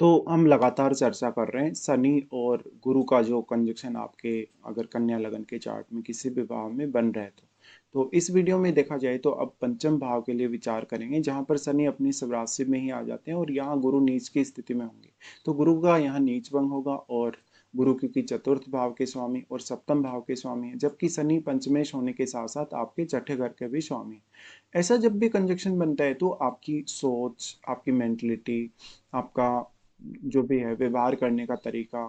तो हम लगातार चर्चा कर रहे हैं शनि और गुरु का जो कंजक्शन आपके अगर कन्या लगन के चार्ट में किसी भी भाव में बन रहा है तो इस वीडियो में देखा जाए तो अब पंचम भाव के लिए विचार करेंगे जहां पर शनि अपनी स्वराशि में ही आ जाते हैं और यहाँ गुरु नीच की स्थिति में होंगे। तो गुरु का यहाँ नीच भंग होगा और गुरु क्योंकि चतुर्थ भाव के स्वामी और सप्तम भाव के स्वामी है, जबकि शनि पंचमेश होने के साथ साथ आपके छठे घर के भी स्वामी है। ऐसा जब भी कंजक्शन बनता है तो आपकी सोच, आपकी मेंटलिटी, आपका जो भी है व्यवहार करने का तरीका,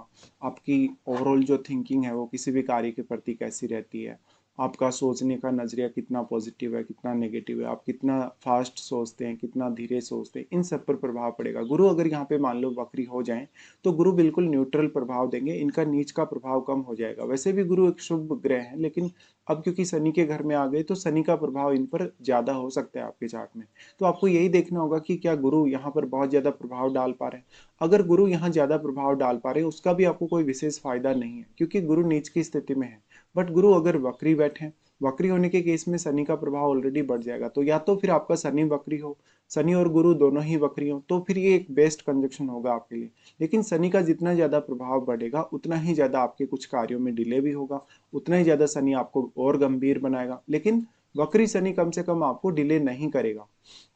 आपकी ओवरऑल जो थिंकिंग है वो किसी भी कार्य के प्रति कैसी रहती है, आपका सोचने का नज़रिया कितना पॉजिटिव है कितना नेगेटिव है, आप कितना फास्ट सोचते हैं कितना धीरे सोचते हैं, इन सब पर प्रभाव पड़ेगा। गुरु अगर यहाँ पे मान लो वक्री हो जाएं तो गुरु बिल्कुल न्यूट्रल प्रभाव देंगे, इनका नीच का प्रभाव कम हो जाएगा। वैसे भी गुरु एक शुभ ग्रह है, लेकिन अब क्योंकि शनि के घर में आ गए तो शनि का प्रभाव इन पर ज़्यादा हो सकता है आपके चार्ट में। तो आपको यही देखना होगा कि क्या गुरु यहाँ पर बहुत ज़्यादा प्रभाव डाल पा रहे हैं। अगर गुरु यहाँ ज्यादा प्रभाव डाल पा रहे हैं उसका भी आपको कोई विशेष फायदा नहीं है क्योंकि गुरु नीच की स्थिति में है। बट गुरु अगर वक्री बैठे, वक्री होने के केस में शनि का प्रभाव ऑलरेडी बढ़ जाएगा। तो या तो फिर आपका शनि वक्री हो, शनि और गुरु दोनों ही वक्री हो, तो फिर ये एक बेस्ट कंजक्शन होगा आपके लिए। लेकिन शनि का जितना ज्यादा प्रभाव बढ़ेगा उतना ही ज्यादा आपके कुछ कार्यों में डिले भी होगा, उतना ही ज्यादा शनि आपको और गंभीर बनाएगा। लेकिन वक्री शनि कम से कम आपको डिले नहीं करेगा।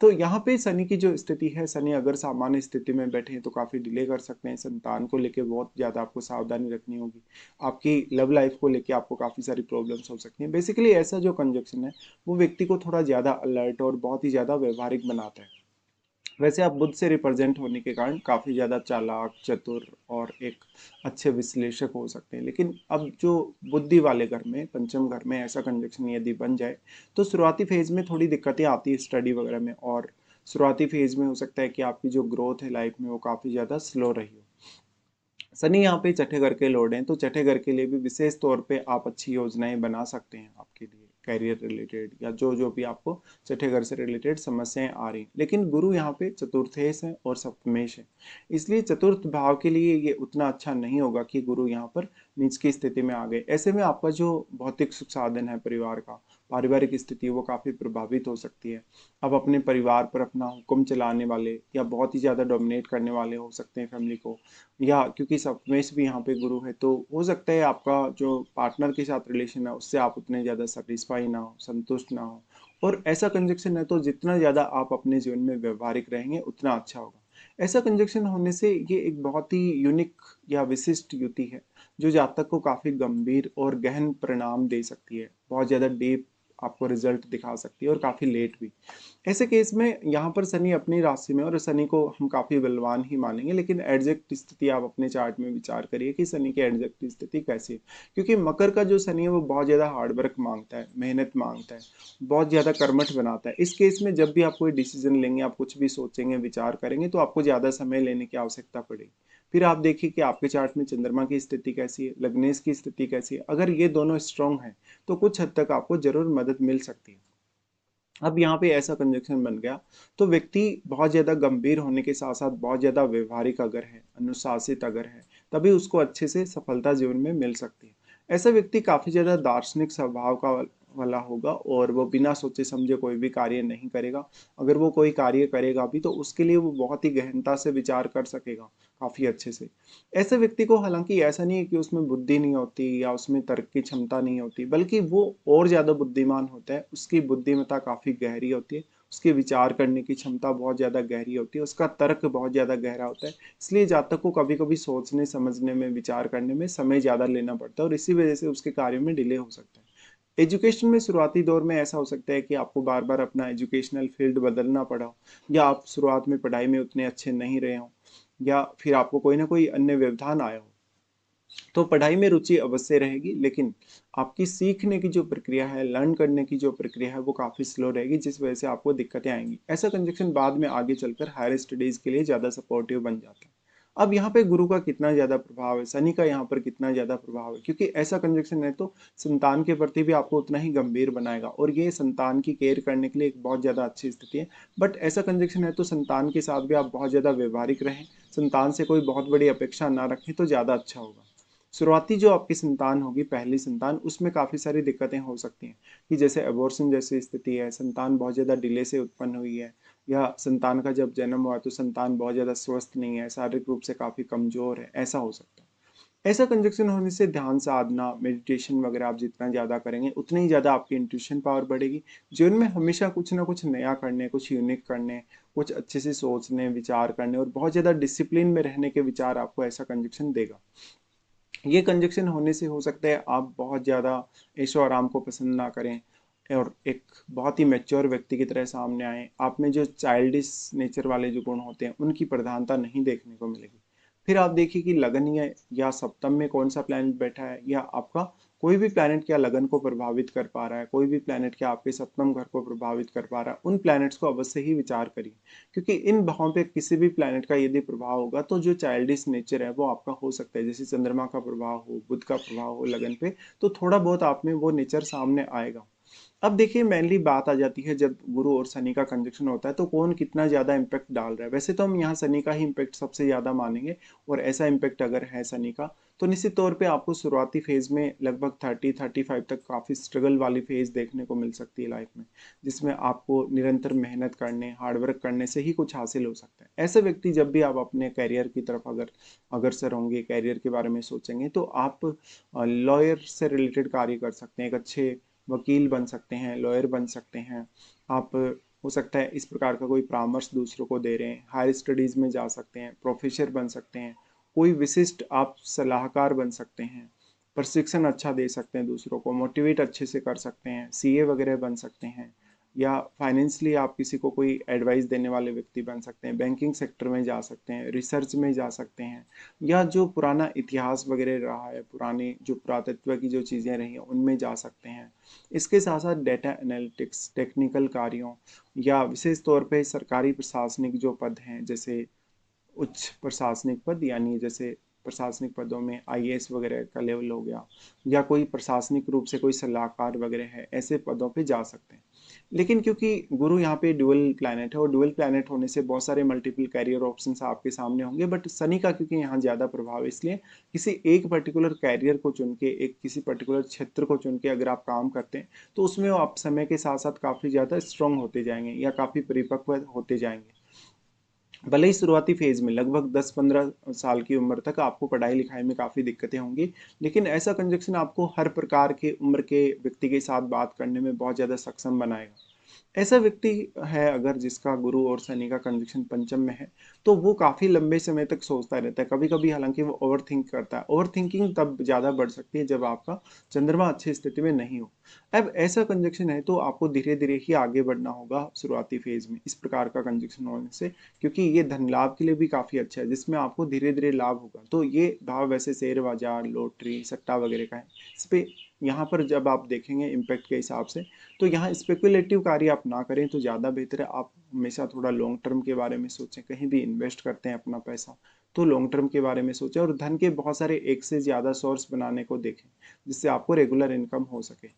तो यहाँ पे शनि की जो स्थिति है, शनि अगर सामान्य स्थिति में बैठे हैं तो काफी डिले कर सकते हैं। संतान को लेके बहुत ज्यादा आपको सावधानी रखनी होगी, आपकी लव लाइफ को लेके आपको काफी सारी प्रॉब्लम्स हो सकती हैं। बेसिकली ऐसा जो कंजक्शन है वो व्यक्ति को थोड़ा ज्यादा अलर्ट और बहुत ही ज्यादा व्यवहारिक बनाता है। वैसे आप बुध से रिप्रेजेंट होने के कारण काफी ज्यादा चालाक, चतुर और एक अच्छे विश्लेषक हो सकते हैं। लेकिन अब जो बुद्धि वाले घर में, पंचम घर में ऐसा कंजक्शन यदि बन जाए तो शुरुआती फेज में थोड़ी दिक्कतें आती है स्टडी वगैरह में, और शुरुआती फेज में हो सकता है कि आपकी जो ग्रोथ है लाइफ में वो काफी ज्यादा स्लो रही हो। शनि यहाँ पे छठे घर के लॉर्ड हैं, तो छठे घर के लिए भी विशेष तौर पे आप अच्छी योजनाएं बना सकते हैं आपके लिए कैरियर रिलेटेड या जो जो भी आपको छठे घर से रिलेटेड समस्याएं आ रही। लेकिन गुरु यहाँ पे चतुर्थेश है और सप्तमेश है, इसलिए चतुर्थ भाव के लिए ये उतना अच्छा नहीं होगा कि गुरु यहाँ पर नीच की स्थिति में आ गए। ऐसे में आपका जो भौतिक सुख साधन है, परिवार का पारिवारिक स्थिति, वो काफी प्रभावित हो सकती है। आप अपने परिवार पर अपना हुक्म चलाने वाले या बहुत ही ज्यादा डोमिनेट करने वाले हो सकते हैं फैमिली को, या क्योंकि सप्तमेश भी यहाँ पे गुरु है तो हो सकता है आपका जो पार्टनर के साथ रिलेशन है उससे आप उतने ज़्यादा सेटिस्फाई ना हो, संतुष्ट ना हो। और ऐसा कंजक्शन है तो जितना ज़्यादा आप अपने जीवन में व्यवहारिक रहेंगे उतना अच्छा होगा। ऐसा कंजक्शन होने से ये एक बहुत ही यूनिक या विशिष्ट युति है जो जातक को काफ़ी गंभीर और गहन परिणाम दे सकती है, बहुत ज़्यादा डीप आपको रिजल्ट दिखा सकती है और काफ़ी लेट भी। ऐसे केस में यहाँ पर शनि अपनी राशि में, और शनि को हम काफी बलवान ही मानेंगे, लेकिन एग्जैक्ट स्थिति आप अपने चार्ट में विचार करिए कि शनि की एग्जैक्ट स्थिति कैसी है। क्योंकि मकर का जो शनि है वो बहुत ज्यादा हार्डवर्क मांगता है, मेहनत मांगता है, बहुत ज्यादा कर्मठ बनाता है। इस केस में जब भी आप कोई डिसीजन लेंगे, आप कुछ भी सोचेंगे, विचार करेंगे, तो आपको ज्यादा समय लेने की आवश्यकता पड़ेगी। फिर आप देखिए कि आपके चार्ट में चंद्रमा की स्थिति कैसी है, लग्नेश की स्थिति कैसी है। अगर ये दोनों स्ट्रांग है तो कुछ हद तक आपको जरूर मदद मिल सकती है। अब यहाँ पे ऐसा कंजक्शन बन गया तो व्यक्ति बहुत ज्यादा गंभीर होने के साथ साथ बहुत ज्यादा व्यवहारिक अगर है, अनुशासित अगर है, तभी उसको अच्छे से सफलता जीवन में मिल सकती है। ऐसा व्यक्ति काफी ज्यादा दार्शनिक स्वभाव का वाला होगा और वो बिना सोचे समझे कोई भी कार्य नहीं करेगा। अगर वो कोई कार्य करेगा भी तो उसके लिए वो बहुत ही गहनता से विचार कर सकेगा, काफी अच्छे से। ऐसे व्यक्ति को हालांकि ऐसा नहीं है कि उसमें बुद्धि नहीं होती या उसमें तर्क की क्षमता नहीं होती, बल्कि वो और ज्यादा बुद्धिमान होता है, उसकी बुद्धिमत्ता काफी गहरी होती है, उसके विचार करने की क्षमता बहुत ज्यादा गहरी होती है, उसका तर्क बहुत ज्यादा गहरा होता है। इसलिए जातक को कभी कभी सोचने समझने में, विचार करने में समय ज्यादा लेना पड़ता है और इसी वजह से उसके कार्यों में डिले हो सकता है। एजुकेशन में शुरुआती दौर में ऐसा हो सकता है कि आपको बार बार अपना एजुकेशनल फील्ड बदलना पड़ा हो, या आप शुरुआत में पढ़ाई में उतने अच्छे नहीं रहे हो, या फिर आपको कोई ना कोई अन्य व्यवधान आया हो। तो पढ़ाई में रुचि अवश्य रहेगी, लेकिन आपकी सीखने की जो प्रक्रिया है, लर्न करने की जो प्रक्रिया है, वो काफी स्लो रहेगी, जिस वजह से आपको दिक्कतें आएंगी। ऐसा कंजक्शन बाद में आगे चलकर हायर स्टडीज के लिए ज्यादा सपोर्टिव बन जाता है। अब यहाँ पे गुरु का कितना ज्यादा प्रभाव है, शनि का यहाँ पर कितना ज्यादा प्रभाव है, क्योंकि ऐसा कंजक्शन है तो संतान के प्रति भी आपको उतना ही गंभीर बनाएगा और ये संतान की केयर करने के लिए एक बहुत ज्यादा अच्छी स्थिति है। बट ऐसा कंजक्शन है तो संतान के साथ भी आप बहुत ज्यादा व्यवहारिक रहें, संतान से कोई बहुत बड़ी अपेक्षा ना रखें तो ज्यादा अच्छा होगा। शुरुआती जो आपकी संतान होगी, पहली संतान, उसमें काफ़ी सारी दिक्कतें हो सकती हैं कि जैसे अबॉर्शन जैसी स्थिति है, संतान बहुत ज़्यादा डिले से उत्पन्न हुई है, या संतान का जब जन्म हुआ तो संतान बहुत ज़्यादा स्वस्थ नहीं है, शारीरिक रूप से काफ़ी कमज़ोर है, ऐसा हो सकता है। ऐसा कंजक्शन होने से ध्यान साधना, मेडिटेशन वगैरह आप जितना ज़्यादा करेंगे, उतनी ही ज़्यादा आपकी इंट्यूशन पावर बढ़ेगी। जीवन में हमेशा कुछ ना कुछ नया करने, कुछ यूनिक करने, कुछ अच्छे से सोचने, विचार करने और बहुत ज़्यादा डिसिप्लिन में रहने के विचार आपको ऐसा कंजक्शन देगा। ये कंजक्शन होने से हो सकता है आप बहुत ज़्यादा ऐशो आराम को पसंद ना करें और एक बहुत ही मैच्योर व्यक्ति की तरह सामने आए। आप में जो चाइल्डिश नेचर वाले जो गुण होते हैं, उनकी प्रधानता नहीं देखने को मिलेगी। फिर आप देखिए कि लगन या सप्तम में कौन सा प्लैनेट बैठा है, या आपका कोई भी प्लैनेट क्या लगन को प्रभावित कर पा रहा है, कोई भी प्लैनेट क्या आपके सप्तम घर को प्रभावित कर पा रहा है, उन प्लैनेट्स को अवश्य ही विचार करिए। क्योंकि इन भावों पे किसी भी प्लैनेट का यदि प्रभाव होगा तो जो चाइल्डिश नेचर है वो आपका हो सकता है। जैसे चंद्रमा का प्रभाव हो, बुध का प्रभाव हो लगन पे, तो थोड़ा बहुत आप में वो नेचर सामने आएगा। अब देखिए मेनली बात आ जाती है जब गुरु और शनि का कंजक्शन होता है तो कौन कितना ज्यादा इम्पैक्ट डाल रहा है। वैसे तो हम यहाँ शनि का ही इम्पैक्ट सबसे ज्यादा मानेंगे, और ऐसा इम्पैक्ट अगर है शनि का तो निश्चित तौर पे आपको शुरुआती फेज में लगभग 30-35 तक काफी स्ट्रगल वाली फेज देखने को मिल सकती है लाइफ में, जिसमें आपको निरंतर मेहनत करने, हार्डवर्क करने से ही कुछ हासिल हो सकता है। ऐसे व्यक्ति जब भी आप अपने करियर की तरफ अगर अग्रसर होंगे, करियर के बारे में सोचेंगे, तो आप लॉयर से रिलेटेड कार्य कर सकते हैं, एक अच्छे वकील बन सकते हैं, लॉयर बन सकते हैं आप। हो सकता है इस प्रकार का कोई परामर्श दूसरों को दे रहे हैं, हायर स्टडीज में जा सकते हैं, प्रोफेसर बन सकते हैं, कोई विशिष्ट आप सलाहकार बन सकते हैं, प्रशिक्षण अच्छा दे सकते हैं दूसरों को, मोटिवेट अच्छे से कर सकते हैं, सीए वगैरह बन सकते हैं, या फाइनेंशियली आप किसी को कोई एडवाइस देने वाले व्यक्ति बन सकते हैं, बैंकिंग सेक्टर में जा सकते हैं, रिसर्च में जा सकते हैं, या जो पुराना इतिहास वगैरह रहा है, पुरानी जो पुरातत्व की जो चीज़ें रही हैं उनमें जा सकते हैं। इसके साथ साथ डेटा एनालिटिक्स, टेक्निकल कार्यों, या विशेष तौर पे सरकारी प्रशासनिक जो पद हैं, जैसे उच्च प्रशासनिक पद, यानी जैसे प्रशासनिक पदों में आईएएस वगैरह का लेवल हो गया, या कोई प्रशासनिक रूप से कोई सलाहकार वगैरह है, ऐसे पदों पे जा सकते हैं। लेकिन क्योंकि गुरु यहाँ पे ड्यूअल प्लैनेट है, और ड्यूअल प्लैनेट होने से बहुत सारे मल्टीपल कैरियर ऑप्शंस आपके सामने होंगे, बट शनि का क्योंकि यहाँ ज़्यादा प्रभाव है, इसलिए किसी एक पर्टिकुलर कैरियर को चुन के, एक किसी पर्टिकुलर क्षेत्र को चुन के अगर आप काम करते हैं तो उसमें आप समय के साथ साथ काफ़ी ज़्यादा स्ट्रांग होते जाएंगे या काफ़ी परिपक्व होते जाएंगे। भले ही शुरुआती फेज में लगभग 10-15 साल की उम्र तक आपको पढ़ाई लिखाई में काफ़ी दिक्कतें होंगी, लेकिन ऐसा कंजक्शन आपको हर प्रकार के उम्र के व्यक्ति के साथ बात करने में बहुत ज़्यादा सक्षम बनाएगा। ऐसा व्यक्ति है अगर जिसका गुरु और शनि का कंजक्शन पंचम में है, तो वो काफी लंबे समय तक सोचता रहता है। कभी कभी हालांकि वो ओवर थिंक करता है। ओवर थिंकिंग तब ज्यादा बढ़ सकती है जब आपका चंद्रमा अच्छी स्थिति में नहीं हो। अब ऐसा कंजक्शन है तो आपको धीरे धीरे ही आगे बढ़ना होगा शुरुआती फेज में इस प्रकार का कंजक्शन होने से, क्योंकि ये धन लाभ के लिए भी काफी अच्छा है, जिसमें आपको धीरे धीरे लाभ होगा। तो ये भाव वैसे शेयर बाजार, लॉटरी, सट्टा वगैरह का है। इस पे यहाँ पर जब आप देखेंगे इम्पैक्ट के हिसाब से, तो यहाँ स्पेकुलेटिव कार्य आप ना करें तो ज़्यादा बेहतर है। आप हमेशा थोड़ा लॉन्ग टर्म के बारे में सोचें, कहीं भी इन्वेस्ट करते हैं अपना पैसा तो लॉन्ग टर्म के बारे में सोचें, और धन के बहुत सारे एक से ज़्यादा सोर्स बनाने को देखें जिससे आपको रेगुलर इनकम हो सके।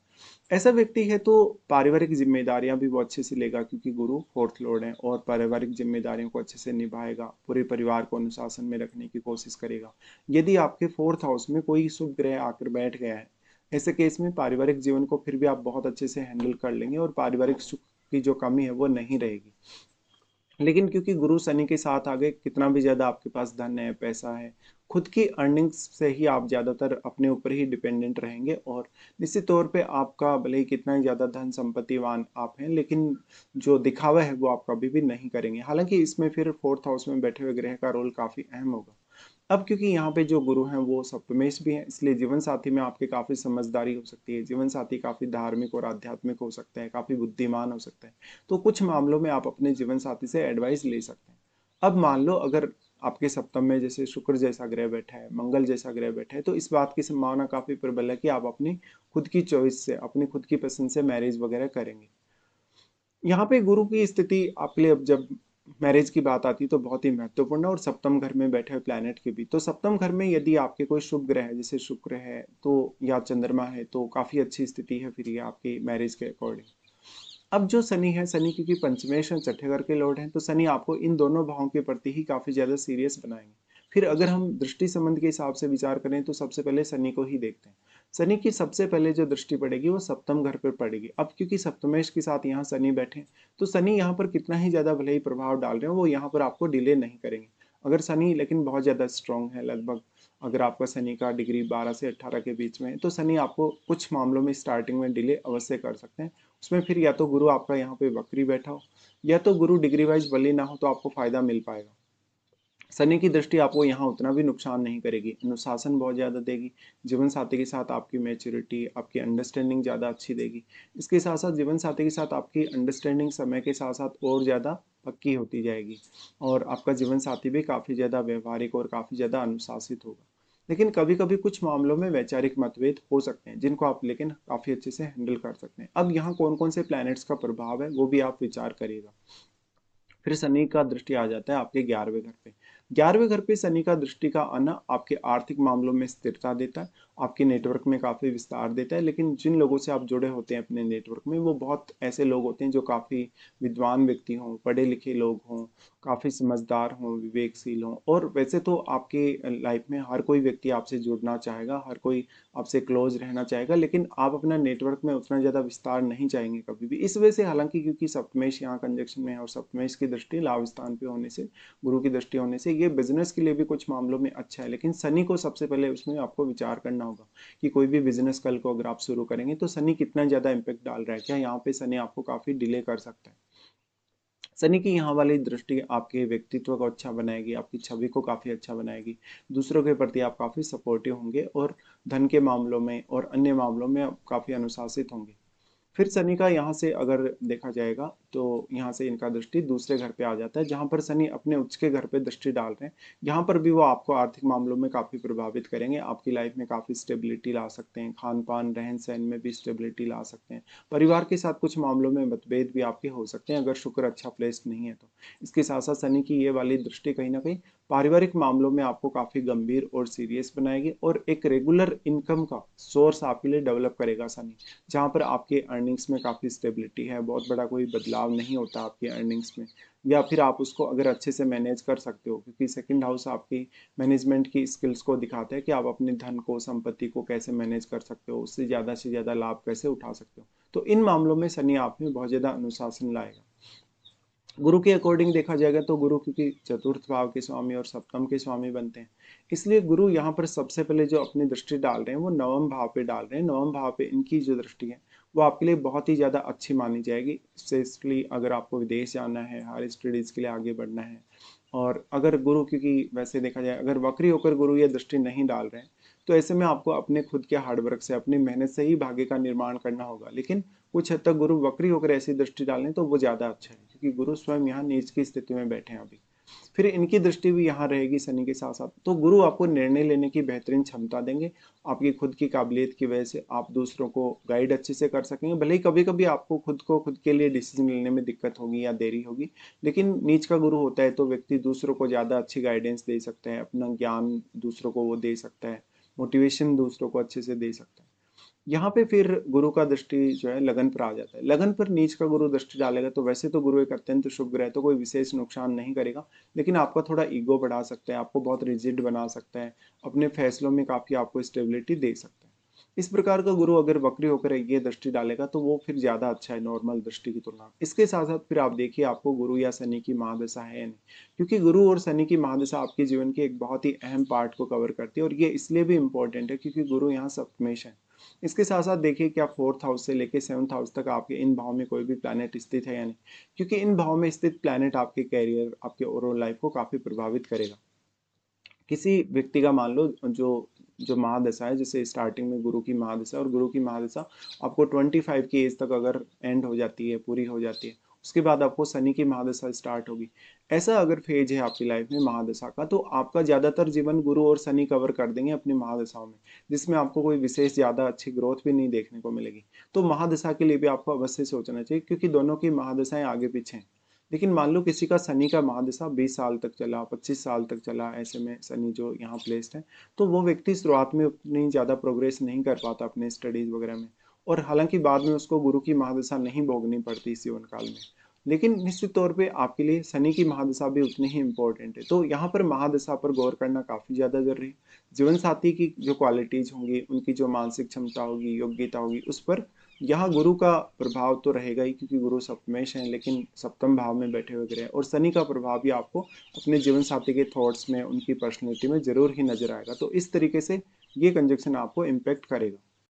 ऐसा व्यक्ति है तो पारिवारिक जिम्मेदारियां भी वो अच्छे से लेगा, क्योंकि गुरु फोर्थ लॉर्ड है और पारिवारिक जिम्मेदारियों को अच्छे से निभाएगा, पूरे परिवार को अनुशासन में रखने की कोशिश करेगा। यदि आपके फोर्थ हाउस में कोई शुभ ग्रह आकर बैठ गया है, ऐसे केस में पारिवारिक जीवन को फिर भी आप बहुत अच्छे से हैंडल कर लेंगे और पारिवारिक सुख की जो कमी है वो नहीं रहेगी। लेकिन क्योंकि गुरु शनि के साथ आगे, कितना भी ज्यादा आपके पास धन है, पैसा है, खुद की अर्निंग्स से ही आप ज्यादातर अपने ऊपर ही डिपेंडेंट रहेंगे, और निश्चित तौर पे आपका भले ही कितना ही ज्यादा धन संपत्तिवान आप हैं, लेकिन जो दिखावा है वो आप कभी भी नहीं करेंगे। हालांकि इसमें फिर फोर्थ हाउस में बैठे हुए ग्रह का रोल काफी अहम होगा। अब क्योंकि यहाँ पे जो गुरु हैं वो सप्तमेश भी हैं, इसलिए जीवन साथी में आपके काफी समझदारी हो सकती है। जीवन साथी काफी धार्मिक और आध्यात्मिक हो सकता है, काफी बुद्धिमान हो सकता है। तो कुछ मामलों में आप अपने जीवन साथी से एडवाइस ले सकते हैं। अब मान लो अगर आपके सप्तम में जैसे शुक्र जैसा ग्रह बैठा है, मंगल जैसा ग्रह बैठा है, तो इस बात की संभावना काफी प्रबल है कि आप अपनी खुद की चॉइस से, अपनी खुद की पसंद से मैरिज वगैरह करेंगे। यहाँ पे गुरु की स्थिति आपके लिए, अब जब मैरिज की बात आती है तो बहुत ही महत्वपूर्ण है, और सप्तम घर में बैठे हुए प्लैनेट के भी, तो सप्तम घर में यदि आपके कोई शुभ ग्रह है, जैसे शुक्र है तो, या चंद्रमा है, तो काफी अच्छी स्थिति है फिर ये आपकी मैरिज के अकॉर्डिंग। अब जो शनि है, शनि क्योंकि पंचमेश और छठे घर के लॉर्ड हैं, तो शनि आपको इन दोनों भावों के प्रति ही काफी ज्यादा सीरियस बनाएंगे। फिर अगर हम दृष्टि संबंध के हिसाब से विचार करें तो सबसे पहले शनि को ही देखते हैं। शनि की सबसे पहले जो दृष्टि पड़ेगी वो सप्तम घर पर पड़ेगी। अब क्योंकि सप्तमेश के साथ यहाँ शनि बैठे, तो शनि यहाँ पर कितना ही ज्यादा भले ही प्रभाव डाल रहे हो, वो यहाँ पर आपको डिले नहीं करेंगे। अगर शनि लेकिन बहुत ज्यादा स्ट्रांग है, लगभग अगर आपका शनि का डिग्री 12 से 18 के बीच में है, तो शनि आपको कुछ मामलों में स्टार्टिंग में डिले अवश्य कर सकते हैं। उसमें फिर या तो गुरु आपका यहाँ पे वक्री बैठा हो, या तो गुरु डिग्री वाइज बली ना हो, तो आपको फायदा मिल पाएगा। शनि की दृष्टि आपको यहाँ उतना भी नुकसान नहीं करेगी, अनुशासन बहुत ज्यादा देगी। जीवन साथी के साथ आपकी मैच्योरिटी, आपकी अंडरस्टैंडिंग ज्यादा अच्छी देगी। इसके साथ साथ जीवन साथी के साथ आपकी अंडरस्टैंडिंग समय के साथ साथ और ज्यादा पक्की होती जाएगी, और आपका जीवन साथी भी काफी ज्यादा व्यवहारिक और काफी ज्यादा अनुशासित होगा। लेकिन कभी कभी कुछ मामलों में वैचारिक मतभेद हो सकते हैं, जिनको आप लेकिन काफी अच्छे से हैंडल कर सकते हैं। अब यहाँ कौन कौन से प्लैनेट्स का प्रभाव है वो भी आप विचार करिएगा। फिर शनि का दृष्टि आ जाता है आपके 11वें घर पे। 11वें घर पे शनि का दृष्टि का आना आपके आर्थिक मामलों में स्थिरता देता है, आपके नेटवर्क में काफी विस्तार देता है। लेकिन जिन लोगों से आप जुड़े होते हैं अपने नेटवर्क में, वो बहुत ऐसे लोग होते हैं जो काफी विद्वान व्यक्ति हों, पढ़े लिखे लोग हों, काफी समझदार हों, विवेकशील हों। और वैसे तो आपके लाइफ में हर कोई व्यक्ति आपसे जुड़ना चाहेगा, हर कोई आपसे क्लोज रहना चाहेगा, लेकिन आप अपना नेटवर्क में उतना ज्यादा विस्तार नहीं चाहेंगे कभी भी। इस वजह से, हालांकि क्योंकि सप्तमेश यहाँ कंजक्शन में है, और सप्तमेश की दृष्टि लाभ स्थान पे होने से, गुरु की दृष्टि होने से, ये बिजनेस के लिए भी कुछ मामलों में अच्छा है। लेकिन शनि को सबसे पहले उसमें आपको विचार करना होगा कि कोई भी बिजनेस कल को अगर आप शुरू करेंगे तो शनि कितना ज्यादा इंपैक्ट डाल रहा है, क्या यहाँ पे शनि आपको काफी डिले कर सकता है। शनि की यहाँ वाली दृष्टि आपके व्यक्तित्व को अच्छा बनाएगी, आपकी छवि को काफी अच्छा बनाएगी, दूसरों के प्रति आप काफी सपोर्टिव होंगे, और धन के मामलों में और अन्य मामलों में आप काफी अनुशासित होंगे। फिर शनि का यहाँ से अगर देखा जाएगा तो यहाँ से इनका दृष्टि दूसरे घर पे आ जाता है, जहां पर शनि अपने उच्च के घर पे दृष्टि डाल रहे हैं। यहाँ पर भी वो आपको आर्थिक मामलों में काफी प्रभावित करेंगे, आपकी लाइफ में काफी स्टेबिलिटी ला सकते हैं, खान पान रहन सहन में भी स्टेबिलिटी ला सकते हैं। परिवार के साथ कुछ मामलों में मतभेद भी आपके हो सकते हैं, अगर शुक्र अच्छा प्लेस्ड नहीं है तो। इसके साथ साथ शनि की ये वाली दृष्टि कहीं ना कहीं पारिवारिक मामलों में आपको काफी गंभीर और सीरियस बनाएगी, और एक रेगुलर इनकम का सोर्स आपके लिए डेवलप करेगा शनि, जहाँ पर आपके अर्निंग्स में काफ़ी स्टेबिलिटी है, बहुत बड़ा कोई बदलाव नहीं होता आपकी अर्निंग्स में। या फिर आप उसको अगर अच्छे से मैनेज कर सकते हो, क्योंकि सेकंड हाउस आपकी मैनेजमेंट की स्किल्स को दिखाता है कि आप अपने धन को, संपत्ति को कैसे मैनेज कर सकते हो, उससे ज़्यादा लाभ कैसे उठा सकते हो। तो इन मामलों में शनि आप में बहुत ज़्यादा अनुशासन लाएगा। गुरु के अकॉर्डिंग देखा जाएगा तो गुरु क्योंकि चतुर्थ भाव के स्वामी और सप्तम के स्वामी बनते हैं, इसलिए गुरु यहाँ पर सबसे पहले जो अपनी दृष्टि डाल रहे हैं वो नवम भाव पे डाल रहे हैं। नवम भाव पे इनकी जो दृष्टि है वो आपके लिए बहुत ही ज्यादा अच्छी मानी जाएगी, स्पेशली अगर आपको विदेश जाना है, हायर स्टडीज के लिए आगे बढ़ना है। और अगर गुरु, क्योंकि वैसे देखा जाए अगर वक्री होकर गुरु ये दृष्टि नहीं डाल रहे हैं, तो ऐसे में आपको अपने खुद के हार्डवर्क से, अपनी मेहनत से ही भाग्य का निर्माण करना होगा। लेकिन कुछ हद तक गुरु वक्री होकर ऐसी दृष्टि डालें तो वो ज्यादा अच्छा है, क्योंकि गुरु स्वयं यहाँ नीच की स्थिति में बैठे हैं अभी। फिर इनकी दृष्टि भी यहाँ रहेगी शनि के साथ साथ, तो गुरु आपको निर्णय लेने की बेहतरीन क्षमता देंगे। आपकी खुद की काबिलियत की वजह से आप दूसरों को गाइड अच्छे से कर सकेंगे, भले ही कभी कभी आपको खुद के लिए डिसीजन लेने में दिक्कत होगी या देरी होगी। लेकिन नीच का गुरु होता है तो व्यक्ति दूसरों को ज्यादा अच्छी गाइडेंस दे सकता है, अपना ज्ञान दूसरों को वो दे सकता है, मोटिवेशन दूसरों को अच्छे से दे सकता है। यहाँ पे फिर गुरु का दृष्टि जो है लगन पर आ जाता है। लगन पर नीच का गुरु दृष्टि डालेगा तो वैसे तो गुरु एक अत्यंत शुभ ग्रह, तो कोई विशेष नुकसान नहीं करेगा, लेकिन आपका थोड़ा ईगो बढ़ा सकता है, आपको बहुत रिजिड बना सकता है, अपने फैसलों में काफी आपको स्टेबिलिटी दे सकता है। इस प्रकार का गुरु अगर वक्री होकर ये दृष्टि डालेगा तो वो फिर ज्यादा अच्छा है नॉर्मल दृष्टि की तुलना में। इसके साथ साथ फिर आप देखिए आपको गुरु या शनि की महादशा है या नहीं, क्योंकि गुरु और शनि की महादशा आपके जीवन के एक बहुत ही अहम पार्ट को कवर करती है, और ये इसलिए भी इंपॉर्टेंट है क्योंकि गुरु यहाँ सप्तमेश है। इसके साथ साथ देखिए कि आप फोर्थ हाउस से लेके सेवंथ हाउस तक आपके इन भाव में कोई भी प्लैनेट स्थित है या नहीं, क्योंकि इन भाव में स्थित प्लैनेट आपके कैरियर, आपके ओवरऑल लाइफ को काफी प्रभावित करेगा। किसी व्यक्ति का मान लो जो जो महादशा है, जैसे स्टार्टिंग में गुरु की महादशा, और गुरु की महादशा आपको 25 की एज तक अगर एंड हो जाती है, पूरी हो जाती है, उसके बाद आपको शनि की महादशा स्टार्ट होगी। ऐसा अगर फेज है आपकी लाइफ में महादशा का, तो आपका ज्यादातर जीवन गुरु और शनि कवर कर देंगे अपनी महादशाओं में, जिसमें आपको कोई विशेष ज्यादा अच्छी ग्रोथ भी नहीं देखने को मिलेगी। तो महादशा के लिए भी आपको अवश्य सोचना चाहिए, क्योंकि दोनों की महादशाएं आगे पीछे हैं। लेकिन मान लो किसी का शनि का महादशा 20 साल तक चला, 25 साल तक चला, ऐसे में शनि जो यहाँ प्लेस्ड है, तो वो व्यक्ति शुरुआत में उतनी ज्यादा प्रोग्रेस नहीं कर पाता अपने स्टडीज वगैरह में, और हालांकि बाद में उसको गुरु की महादशा नहीं भोगनी पड़ती इस जीवन काल में। लेकिन निश्चित तौर पे आपके लिए शनि की महादशा भी उतनी ही इम्पोर्टेंट है। तो यहाँ पर महादशा पर गौर करना काफ़ी ज़्यादा ज़रूरी है। जीवन साथी की जो क्वालिटीज़ होंगी, उनकी जो मानसिक क्षमता होगी, योग्यता होगी, उस पर यहाँ गुरु का प्रभाव तो रहेगा ही, क्योंकि गुरु सप्तमेश हैं, लेकिन सप्तम भाव में बैठे हुए ग्रह हैं, और शनि का प्रभाव भी आपको अपने जीवन साथी के थॉट्स में, उनकी पर्सनैलिटी में ज़रूर ही नज़र आएगा। तो इस तरीके से ये कंजक्शन आपको इम्पैक्ट करेगा।